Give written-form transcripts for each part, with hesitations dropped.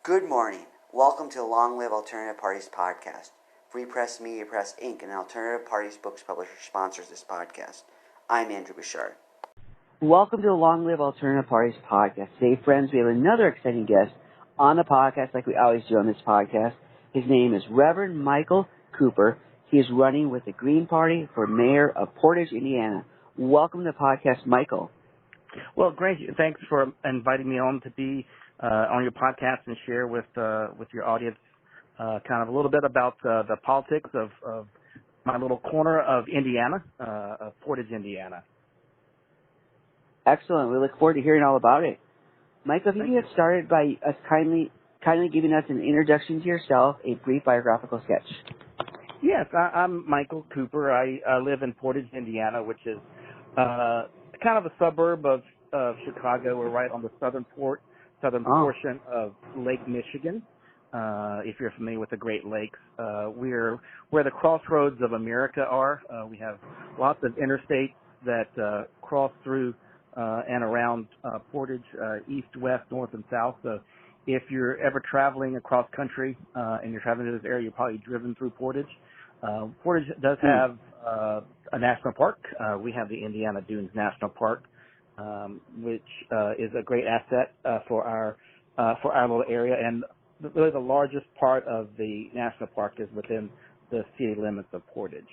Good morning. Welcome to the Long Live Alternative Parties podcast. Free Press Media Press Inc., an alternative parties books publisher, sponsors this podcast. I'm Andrew Bouchard. Welcome to the Long Live Alternative Parties podcast. Today, friends, we have another exciting guest on the podcast like we always do on this podcast. His name is Reverend Michael Cooper. He is running with the Green Party for mayor of Portage, Indiana. Welcome to the podcast, Michael. Well, great. Thanks for inviting me on to be on your podcast and share with your audience kind of a little bit about the politics of my little corner of Indiana, of Portage, Indiana. Excellent. We look forward to hearing all about it. Michael, if you could get started by us kindly giving us an introduction to yourself, a brief biographical sketch. Yes, I'm Michael Cooper. I live in Portage, Indiana, which is kind of a suburb of Chicago. We're right on the southern portion of Lake Michigan. If you're familiar with the Great Lakes, we're where the crossroads of America are. We have lots of interstates that cross through and around Portage, east, west, north, and south. So if you're ever traveling across country and you're traveling to this area, you're probably driven through Portage. Portage does have a national park. We have the Indiana Dunes National Park, which is a great asset for our little area. And really the largest part of the national park is within the city limits of Portage.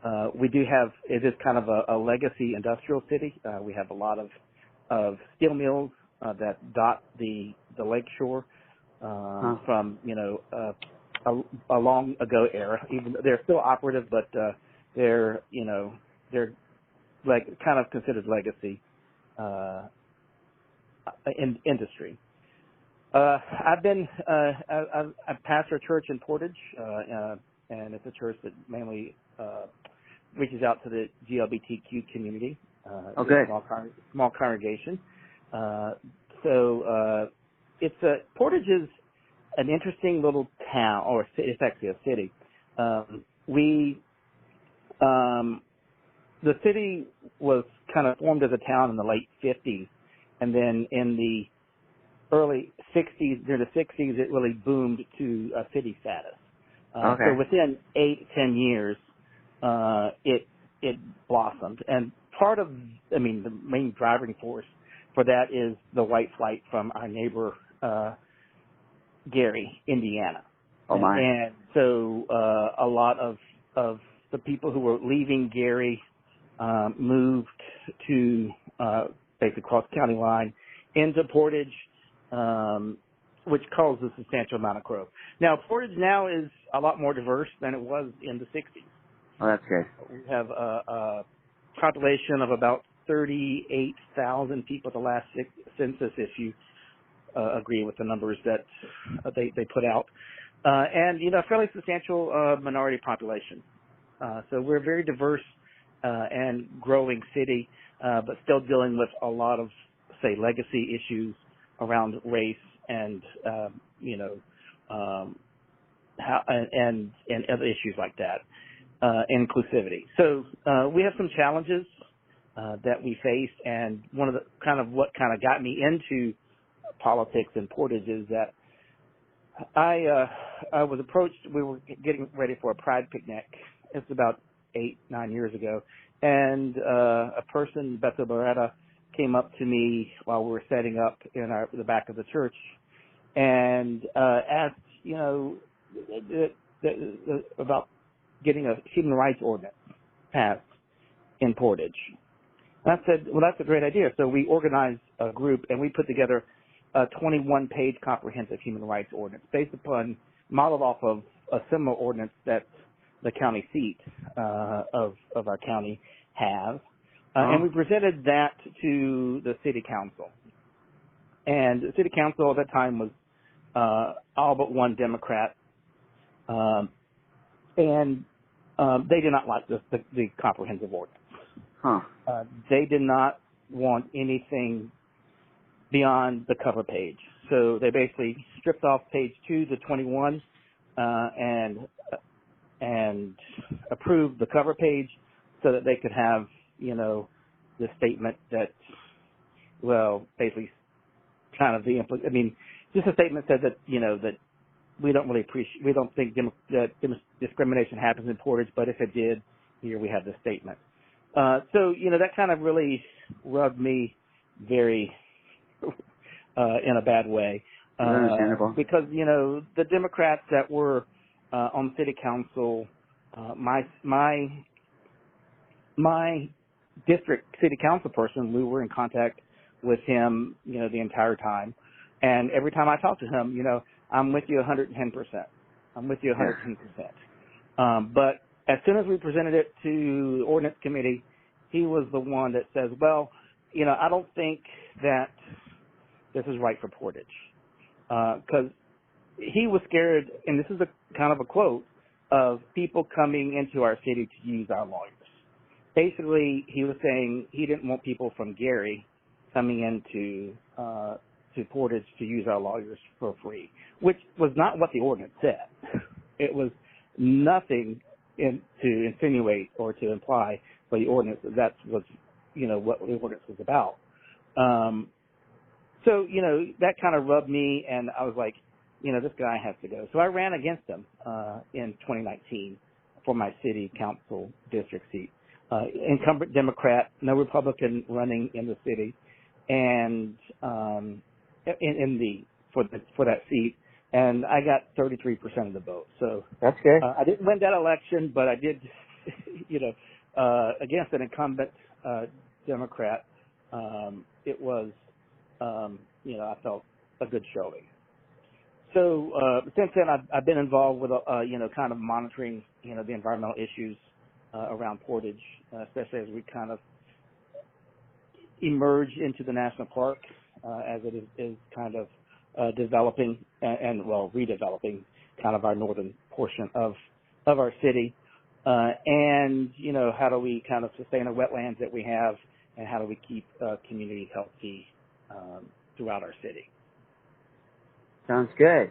It is kind of a legacy industrial city. We have a lot of steel mills that dot the lake shore from, a long ago era. Even they're still operative, but they're like kind of considered legacy in industry. I've pastor a church in Portage, and it's a church that mainly reaches out to the GLBTQ community. Okay. Small congregation. Portage is an interesting little town, or it's actually a city. The city was kind of formed as a town in the late 50s, and then in the early 60s, during the 60s, it really boomed to a city status. So within 8-10 years, it blossomed. And the main driving force for that is the white flight from our neighbor, Gary, Indiana. Oh my! And so a lot of the people who were leaving Gary moved to basically cross the county line into Portage, which caused a substantial amount of growth. Now, Portage now is a lot more diverse than it was in the 60s. Oh, that's good. We have a population of about 38,000 people at the last census, if you agree with the numbers that they put out, and a fairly substantial minority population. So we're a very diverse and growing city, but still dealing with a lot of, say, legacy issues around race and and other issues like that, inclusivity. So we have some challenges that we face, and one of what got me into politics in Portage is that I was approached. We were getting ready for a pride picnic. It's about 8-9 years ago, and a person, Bethel Beretta, came up to me while we were setting up in the back of the church, and asked, about getting a human rights ordinance passed in Portage. And I said, well, that's a great idea. So we organized a group, and we put together a 21-page comprehensive human rights ordinance modeled off of a similar ordinance that the county seat of our county has. And we presented that to the city council. And the city council at that time was all but one Democrat. And they did not like the comprehensive ordinance. They did not want anything beyond the cover page. So they basically stripped off page 2 to 21 and approved the cover page so that they could have, the statement that, well, basically kind of just a statement said that, that we don't think that discrimination happens in Portage, but if it did, here we have the statement. So, that kind of really rubbed me very in a bad way. Understandable. Because, the Democrats that were on city council, my district city council person, we were in contact with him, the entire time. And every time I talk to him, I'm with you 110%. I'm with you 110%. But as soon as we presented it to the ordinance committee, he was the one that says, well, I don't think that this is right for Portage. Because he was scared, and this is a kind of a quote, of people coming into our city to use our lawyers. Basically, he was saying he didn't want people from Gary coming into to Portage to use our lawyers for free, which was not what the ordinance said. It was nothing to insinuate or to imply by the ordinance that was, what the ordinance was about. So, that kind of rubbed me, and I was like, this guy has to go. So I ran against him in 2019 for my city council district seat. Incumbent Democrat, no Republican running in the city, and for that seat, and I got 33% of the vote. So that's good. I didn't win that election, but I did, against an incumbent Democrat. It was, I felt a good showing. So since then, I've been involved with, kind of monitoring, the environmental issues around Portage, especially as we kind of emerge into the national park, as it is kind of developing and redeveloping kind of our northern portion of our city. And, how do we kind of sustain the wetlands that we have, and how do we keep communities healthy throughout our city? Sounds good.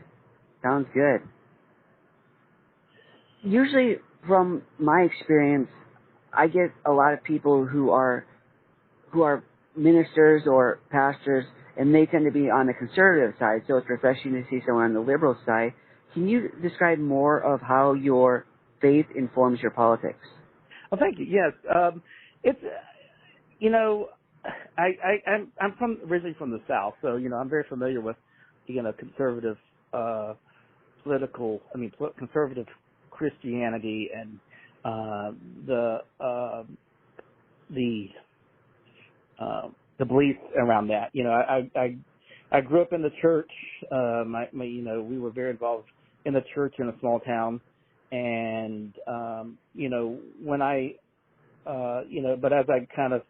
Sounds good. Usually, from my experience, I get a lot of people who are ministers or pastors, and they tend to be on the conservative side, so it's refreshing to see someone on the liberal side. Can you describe more of how your faith informs your politics? Oh, thank you. Yes. It's, I'm originally from the South, so, I'm very familiar with, conservative, conservative Christianity and, the beliefs around that. I grew up in the church. We were very involved in the church in a small town, and when I, but as I kind of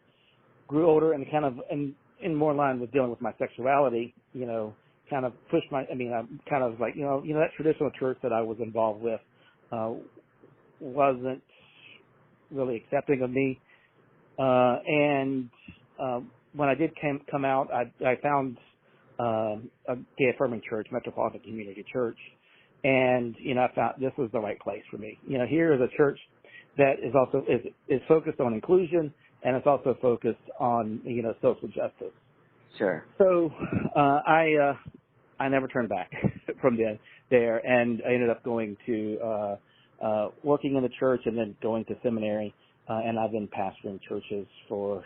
grew older and kind of in more line with dealing with my sexuality, kind of pushed I'm kind of like, that traditional church that I was involved with wasn't really accepting of me, and when I did come out, I found a gay affirming church, Metropolitan Community Church, and I found this was the right place for me. Here is a church that is also is focused on inclusion, and it's also focused on social justice. Sure. So I never turned back from there, and I ended up going to working in the church and then going to seminary, and I've been pastoring churches for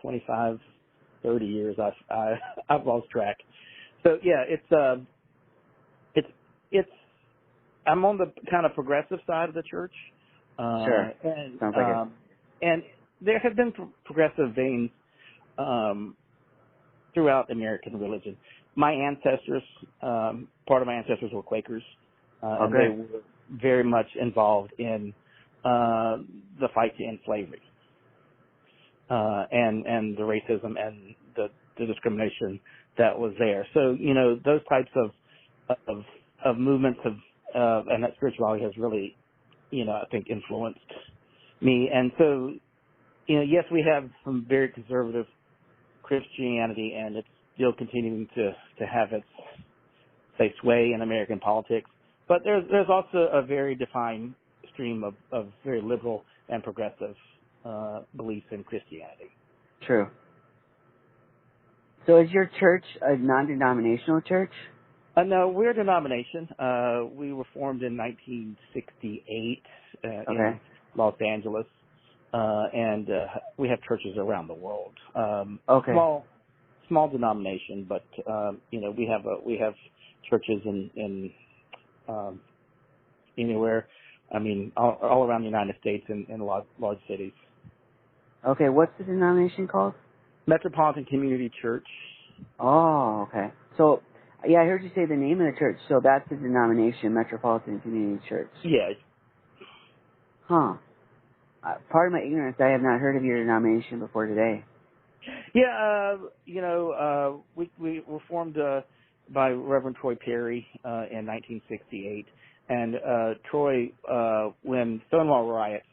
25, 30 years. I've lost track. So yeah, it's I'm on the kind of progressive side of the church. Sure. And, sounds like it. And there have been progressive veins throughout American religion. My ancestors, part of my ancestors were Quakers, and they were very much involved in the fight to end slavery, and the racism and the discrimination that was there. So those types of movements and that spirituality has really I think influenced me. And so yes, we have some very conservative Christianity, and it's still continuing to have its sway in American politics. But there's also a very defined stream of very liberal and progressive beliefs in Christianity. True. So is your church a non-denominational church? No, we're a denomination. We were formed in 1968 Okay. in Los Angeles, and we have churches around the world. Okay. Small denomination, but we have churches in anywhere. I mean, all around the United States in large cities. Okay, what's the denomination called? Metropolitan Community Church. Oh, okay. So, yeah, I heard you say the name of the church. So that's the denomination, Metropolitan Community Church. Yeah. Huh. Pardon my ignorance. I have not heard of your denomination before today. Yeah, we were formed by Reverend Troy Perry in 1968, and Troy, when Stonewall riots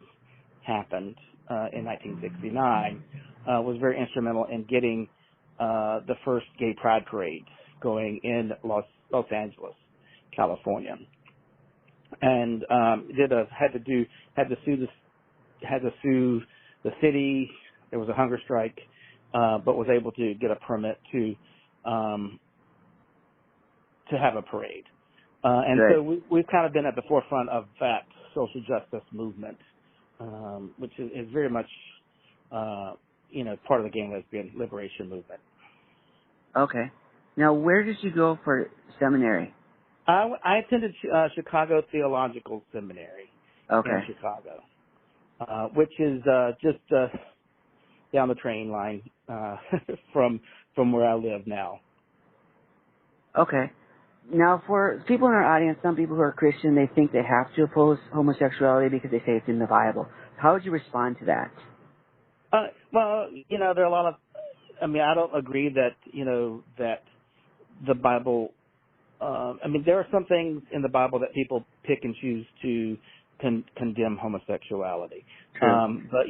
happened in 1969, was very instrumental in getting the first gay pride parade going in Los Angeles, California, and had to sue the city. There was a hunger strike, but was able to get a permit to have a parade. And Good. so we've kind of been at the forefront of that social justice movement, which is very much, part of the gay and lesbian liberation movement. Okay. Now, where did you go for seminary? I attended Chicago Theological Seminary in Okay. Chicago, which is just down the train line from where I live now. Okay. Now, for people in our audience, some people who are Christian, they think they have to oppose homosexuality because they say it's in the Bible. How would you respond to that? Well, there are a lot of, I don't agree that the Bible, there are some things in the Bible that people pick and choose to condemn homosexuality. True. But,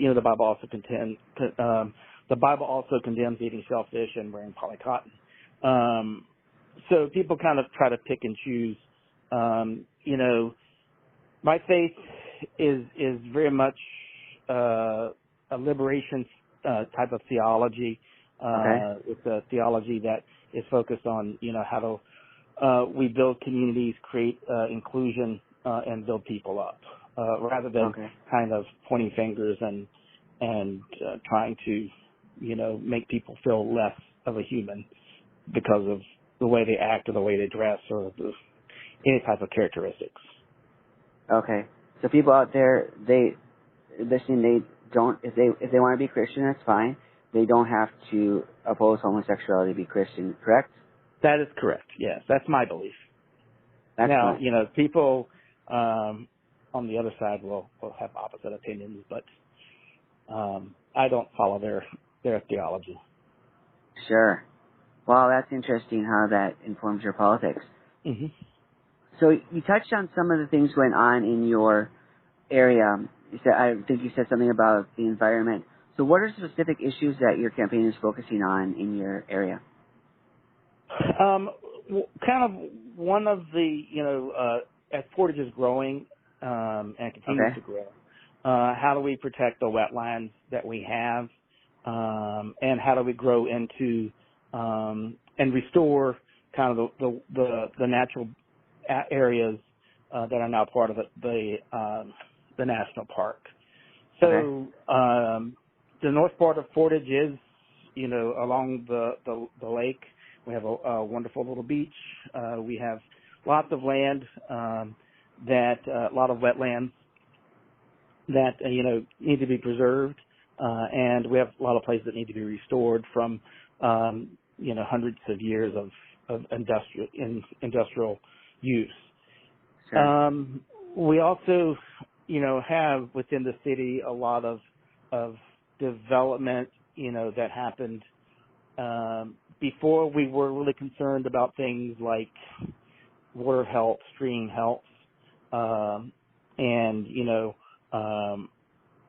the Bible also condemns eating shellfish and wearing polycotton. So people kind of try to pick and choose. My faith is very much a liberation type of theology. Okay. It's a theology that is focused on how to we build communities, create inclusion, and build people up, rather than kind of pointing fingers and trying to make people feel less of a human because of the way they act or the way they dress or any type of characteristics. Okay. So people out there, they don't, if they want to be Christian, that's fine. They don't have to oppose homosexuality to be Christian, correct? That is correct. Yes, that's my belief. Excellent. Now, people on the other side will have opposite opinions, but I don't follow their theology. Sure. Well, that's interesting how that informs your politics. Mm-hmm. So you touched on some of the things going on in your area. I think you said something about the environment. So what are specific issues that your campaign is focusing on in your area? Kind of one of the, as Portage is growing and continues to grow, how do we protect the wetlands that we have, and how do we grow into and restore kind of the natural areas that are now part of the national park. So the north part of Portage is, along the lake. We have a wonderful little beach. We have lots of land a lot of wetlands that need to be preserved, and we have a lot of places that need to be restored from hundreds of years of industrial use. Sure. We also have within the city a lot of development that happened before we were really concerned about things like water health, stream health, and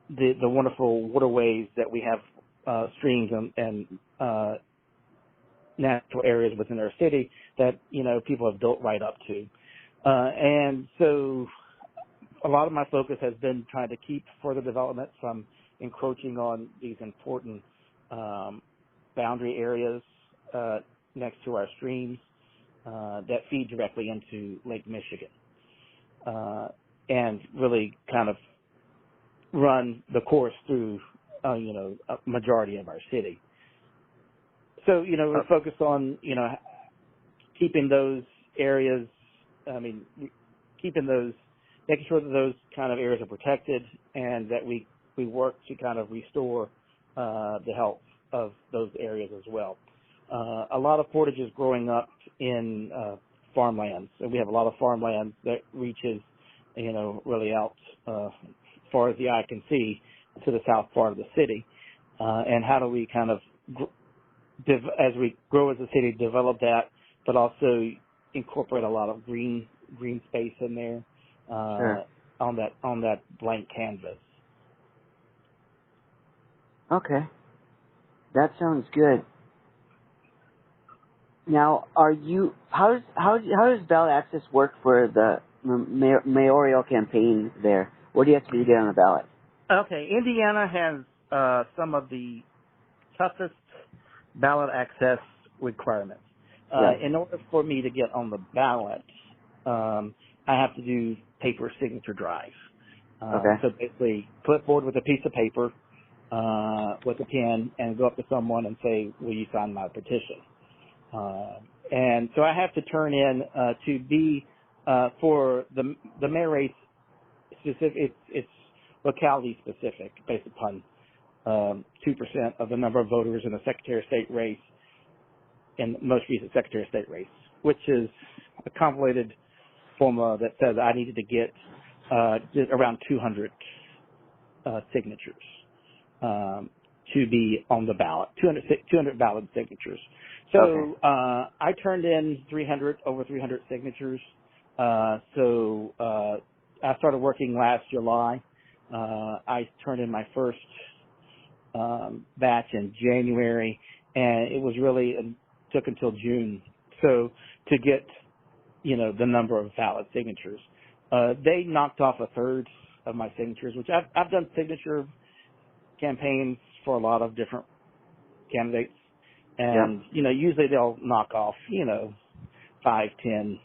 the wonderful waterways that we have, streams and natural areas within our city that people have built right up to, and so a lot of my focus has been trying to keep further development from encroaching on these important boundary areas next to our streams that feed directly into Lake Michigan, and really kind of run the course through, a majority of our city. So, we're focused on, keeping those areas, making sure that those kind of areas are protected and that we work to kind of restore the health of those areas as well. A lot of Portage is growing up in farmlands, and we have a lot of farmland that reaches, really out as far as the eye can see to the south part of the city. And how do we kind of, as we grow as a city, develop that, but also incorporate a lot of green space in there Sure. on that blank canvas. Okay. That sounds good. Now, how does ballot access work for the mayoral campaign there? What do you have to do to get on the ballot? Okay, Indiana has some of the toughest ballot access requirements. Right. In order for me to get on the ballot, I have to do paper signature drives. Okay. So basically, clipboard with a piece of paper, with a pen, and go up to someone and say, "Will you sign my petition?" And so I have to turn in to be for the mayor race specific. It's locality specific, based upon 2% of the number of voters in the Secretary of State race, in the most recent Secretary of State race, which is a convoluted formula that says I needed to get just around 200 signatures to be on the ballot, 200 valid signatures. So Okay. I turned in over 300 signatures. So I started working last July. I turned in my first batch in January, and it was really took until June. So to get, the number of valid signatures, they knocked off a third of my signatures, which I've done signature campaigns for a lot of different candidates, and usually they'll knock off 5, 10,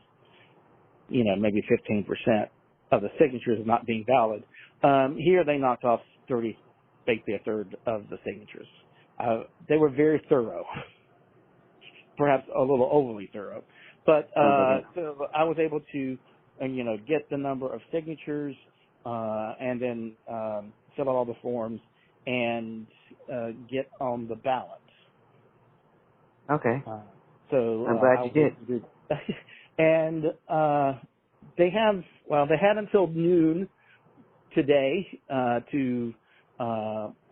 maybe 15% of the signatures not being valid. Here they knocked off 30, basically a third of the signatures. They were very thorough, perhaps a little overly thorough, but so I was able to get the number of signatures and then fill out all the forms and get on the ballot. Okay. So I'm glad you did. And they had until noon today to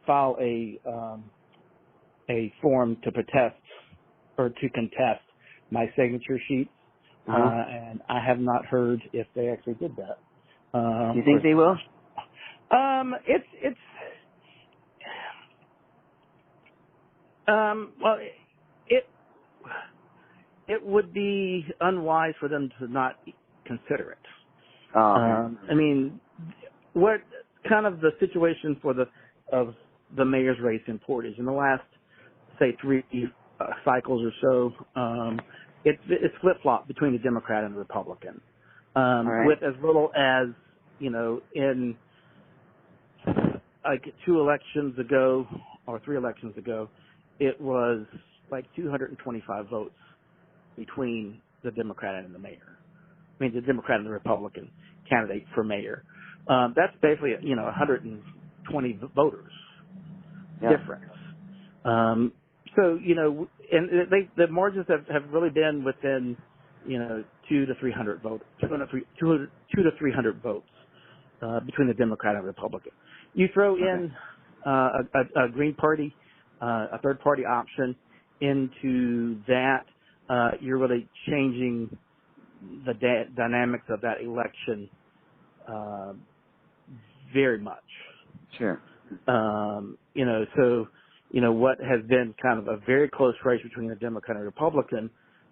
file a form to protest or to contest my signature sheets, and I have not heard if they actually did that. Do you think they will? Well, it would be unwise for them to not consider it. I mean, what kind of the situation of the mayor's race in Portage in the last, say, 3 cycles or so, it's flip-flopped between the Democrat and the Republican. Right. With as little as, in like 2 elections ago or 3 elections ago, it was like 225 votes between the Democrat and the mayor. I mean, the Democrat and the Republican candidate for mayor. That's basically, 120 voters difference. So, and the margins have really been within, 200 to 300 votes, 2 to 300 votes between the Democrat and Republican. You throw in a Green Party, a third party option into that, you're really changing the dynamics of that election very much. Sure. So, what has been kind of a very close race between the Democrat and Republican,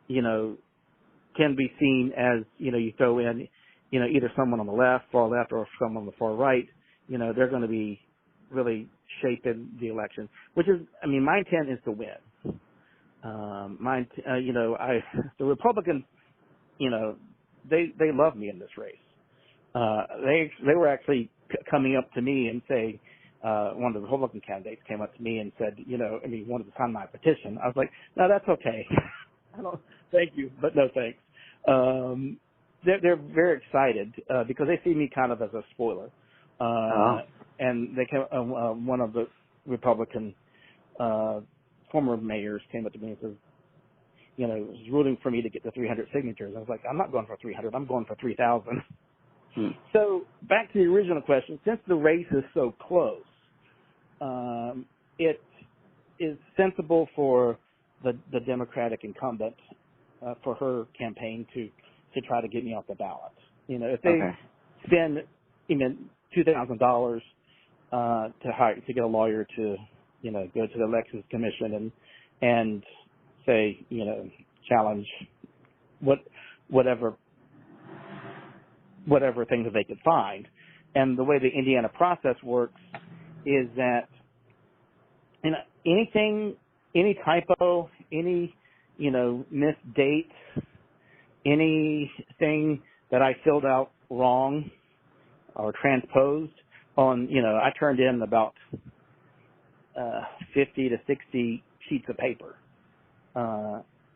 can be seen as, you throw in, either someone on the far left, or someone on the far right, they're going to be really shaping the election, which is, my intent is to win. Mine, the Republicans, they love me in this race. They were actually coming up to me and say, one of the Republican candidates came up to me and said, he wanted to sign my petition. I was like, no, that's okay. I don't, thank you, but no thanks. They're very excited, because they see me kind of as a spoiler. And they came, one of the Republican, former mayors came up to me and says, was rooting for me to get the 300 signatures. I was like, I'm not going for 300. I'm going for 3,000. So back to the original question, since the race is so close, it is sensible for the Democratic incumbent, for her campaign to try to get me off the ballot. If they spend even $2,000 to get a lawyer to go to the Elections Commission and say challenge whatever things that they could find. And the way the Indiana process works is that anything, any typo, any missed date, anything that I filled out wrong or transposed on, I turned in about 50 to 60 sheets of paper.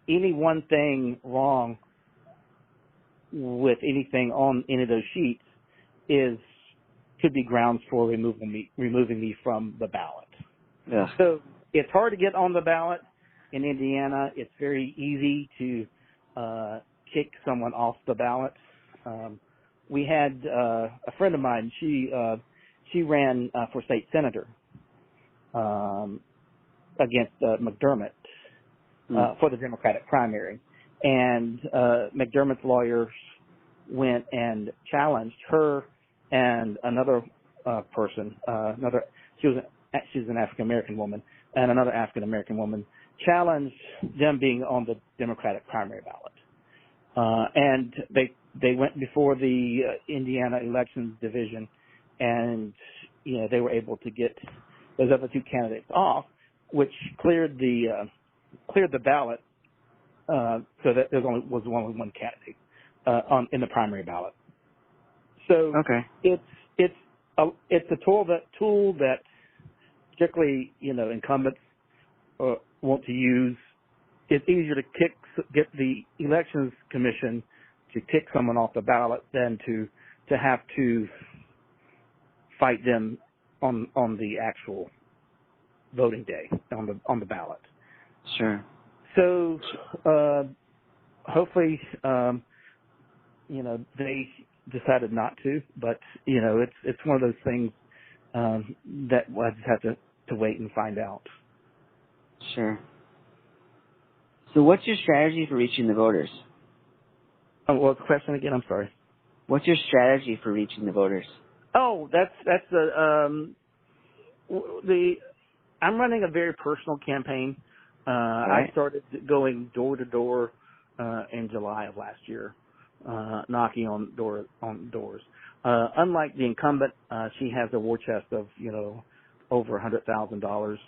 Any one thing wrong with anything on any of those sheets could be grounds for removing me from the ballot. Yeah. So it's hard to get on the ballot in Indiana. It's very easy to kick someone off the ballot. We had a friend of mine. She ran for state senator against McDermott for the Democratic primary, and McDermott's lawyers went and challenged her and another person. She was an African American woman, and another African American woman challenged them being on the Democratic primary ballot. And they went before the Indiana Elections Division, and they were able to get those other two candidates off, which cleared the ballot, so that there was only one candidate in the primary ballot. So it's a tool that particularly incumbents want to use. It's easier to get the Elections Commission to kick someone off the ballot than to have to fight them on the actual voting day on the ballot. Sure. So hopefully they decided not to, but it's one of those things that I just have to wait and find out. Sure. So what's your strategy for reaching the voters? Oh, what was the question again? I'm sorry. What's your strategy for reaching the voters? Oh, that's I'm running a very personal campaign. I started going door to door in July of last year, knocking on doors. Unlike the incumbent, she has a war chest of over $100,000.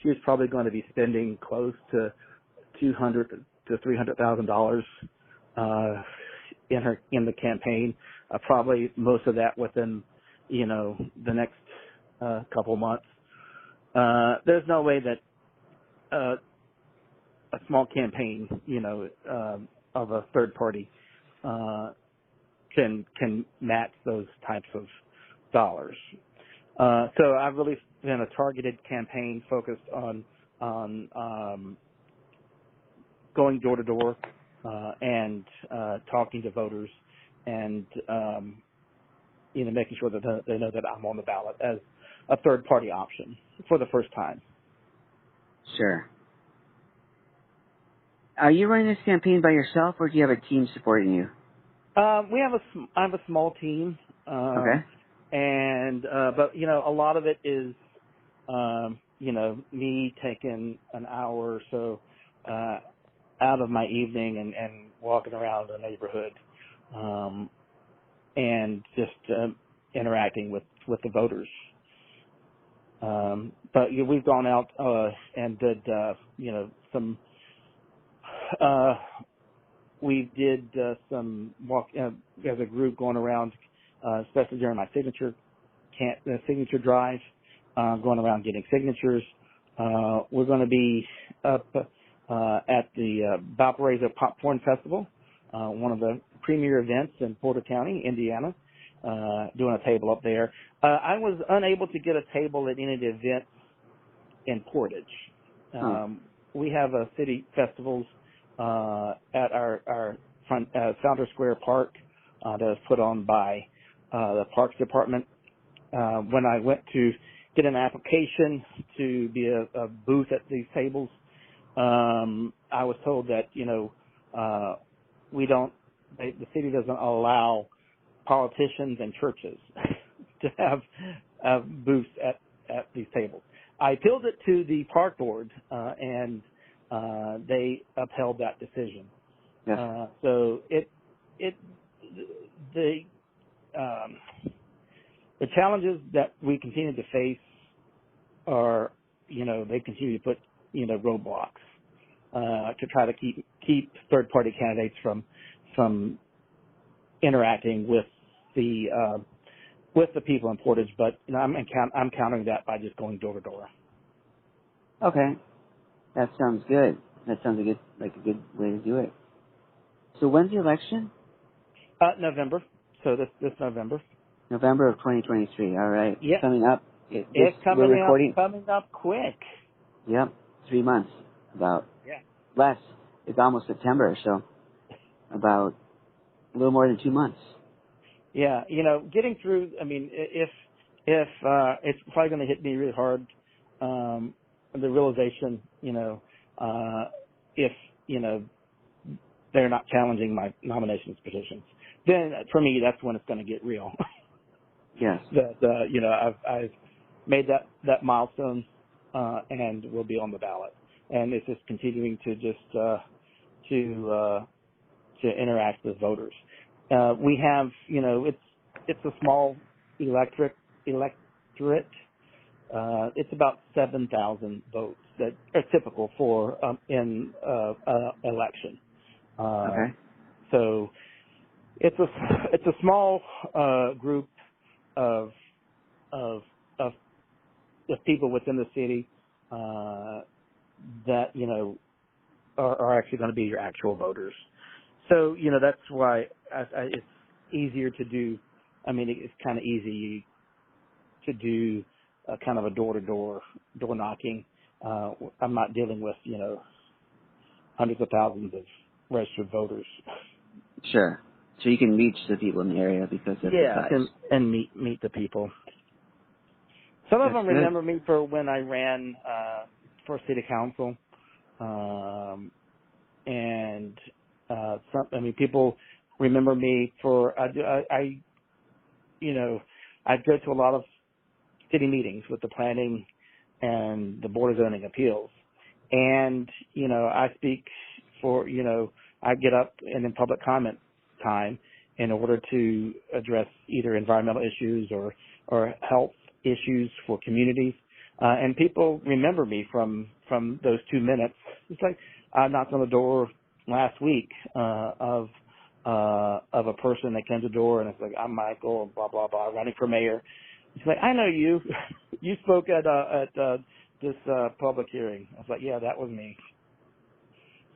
She's probably going to be spending close to $200,000 to $300,000 in the campaign. Probably most of that within the next couple months. There's no way that a small campaign, of a third party, can match those types of dollars. So I've really been a targeted campaign focused on going door to door and talking to voters and making sure that they know that I'm on the ballot as a third party option for the first time. Sure. Are you running this campaign by yourself, or do you have a team supporting you? I have a small team. And but a lot of it is me taking an hour or so out of my evening and walking around the neighborhood and just interacting with the voters. But we've gone out and did we did some walk as a group going around, especially during my signature drive, going around getting signatures. We're going to be up at the Valparaiso Popcorn Festival, one of the premier events in Porter County, Indiana, doing a table up there. I was unable to get a table at any of the events in Portage. We have city festivals at our front Founder Square Park that was put on by the Parks Department. When I went to get an application to be a booth at these tables, I was told that the city doesn't allow politicians and churches to have booths at these tables. I appealed it to the park board, and they upheld that decision. Yes. So the challenges that we continue to face are, they continue to put, roadblocks to try to keep third-party candidates from interacting with the people in Portage. But I'm countering that by just going door to door. Okay, that sounds good. That sounds like a good way to do it. So when's the election? November. So this November. November of 2023. All right. Yeah. Coming up. It's coming up quick. Yep. 3 months. About. Yeah. Less. It's almost September, so about a little more than 2 months. Yeah. Getting through. I mean, if it's probably going to hit me really hard. The realization, if they're not challenging my nominations petitions, then for me that's when it's going to get real. Yes. That I've made that milestone, and will be on the ballot, and it's just continuing to to interact with voters. We have, it's a small electorate. It's about 7,000 votes that are typical for in election. Okay. So it's a small group of people within the city that are actually going to be your actual voters. So that's why it's easier to do. I mean, it's kind of easy to do kind of a door knocking. I'm not dealing with hundreds of thousands of registered voters. Sure. So you can reach the people in the area because of the size. and meet the people. Some of them remember me for when I ran for city council, and people remember me for I go to a lot of city meetings with the planning and the Board of Zoning Appeals, and I speak for I get up and in public comment time in order to address either environmental issues or health issues for communities, and people remember me from those 2 minutes. It's like I knocked on the door last week of a person that came to the door, and it's like, I'm Michael, blah blah blah, running for mayor. He's like, I know you. You spoke at this public hearing. I was like, yeah, that was me.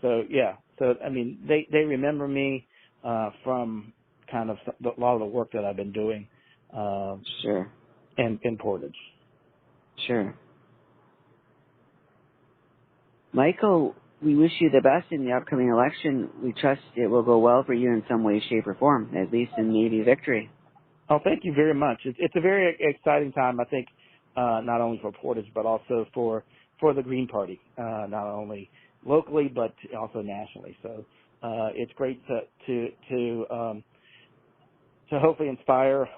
So yeah, they remember me from kind of a lot of the work that I've been doing. Sure. In Portage. Sure. Michael, we wish you the best in the upcoming election. We trust it will go well for you in some way, shape, or form, at least in maybe victory. Oh, thank you very much. It's a very exciting time, I think, not only for Portage, but also for the Green Party, not only locally, but also nationally. So it's great to hopefully inspire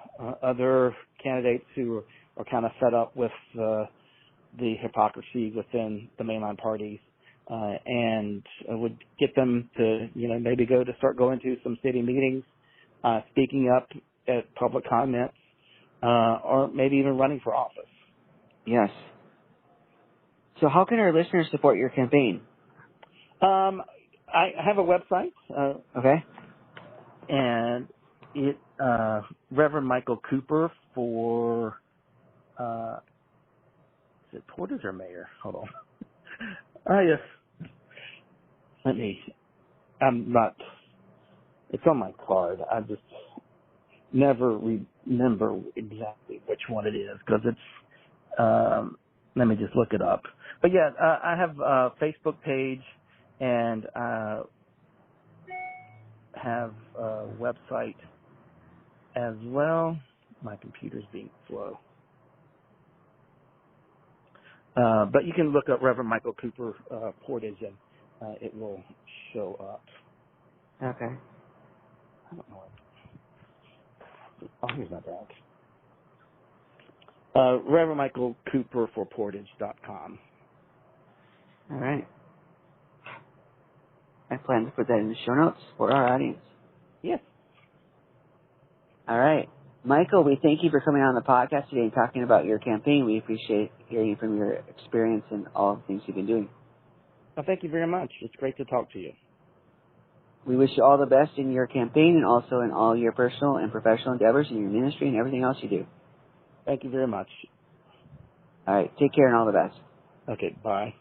other candidates who are kind of fed up with the hypocrisy within the mainline parties, and would get them to maybe start going to some city meetings, speaking up at public comments, or maybe even running for office. Yes. So how can our listeners support your campaign? I have a website. Okay. And it Reverend Michael Cooper for is it Portage or Mayor? Hold on. Yes. I'm not. It's on my card. I just never remember exactly which one it is because it's. Let me just look it up. But yeah, I have a Facebook page and have a website as well. My computer's being slow. But you can look up Reverend Michael Cooper Portage and it will show up. Okay. I don't know. Oh, here's my badge. Reverend Michael Cooper for Portage.com. All right. I plan to put that in the show notes for our audience. Yes. All right. Michael, we thank you for coming on the podcast today and talking about your campaign. We appreciate hearing from your experience and all the things you've been doing. Well, thank you very much. It's great to talk to you. We wish you all the best in your campaign and also in all your personal and professional endeavors in your ministry and everything else you do. Thank you very much. All right. Take care and all the best. Okay, bye.